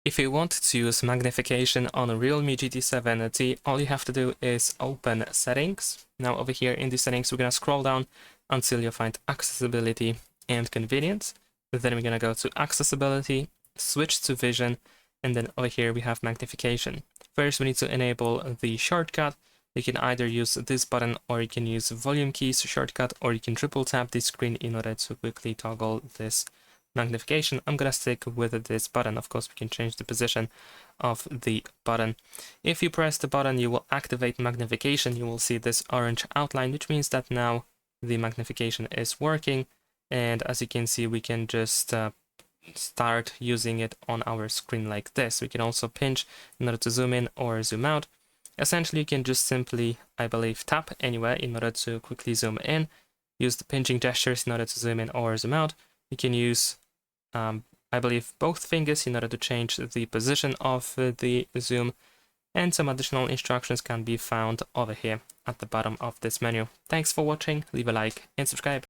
If you want to use magnification on a Realme GT 7T, all you have to do is open settings. Now over here in the settings, we're going to scroll down until you find accessibility and convenience. Then we're going to go to accessibility, switch to vision, and then over here we have magnification. First, we need to enable the shortcut. You can either use this button or you can use volume keys shortcut, or you can triple tap the screen in order to quickly toggle this magnification. I'm gonna stick with this button. Of course, we can change the position of the button. If you press the button, you will activate magnification. You will see this orange outline, which means that now the magnification is working. And as you can see, we can just start using it on our screen like this. We can also pinch in order to zoom in or zoom out. Essentially, you can just simply, I believe, tap anywhere in order to quickly zoom in. Use the pinching gestures in order to zoom in or zoom out. You can use I believe both fingers in order to change the position of the zoom, and some additional instructions can be found over here at the bottom of this menu. Thanks for watching, leave a like and subscribe.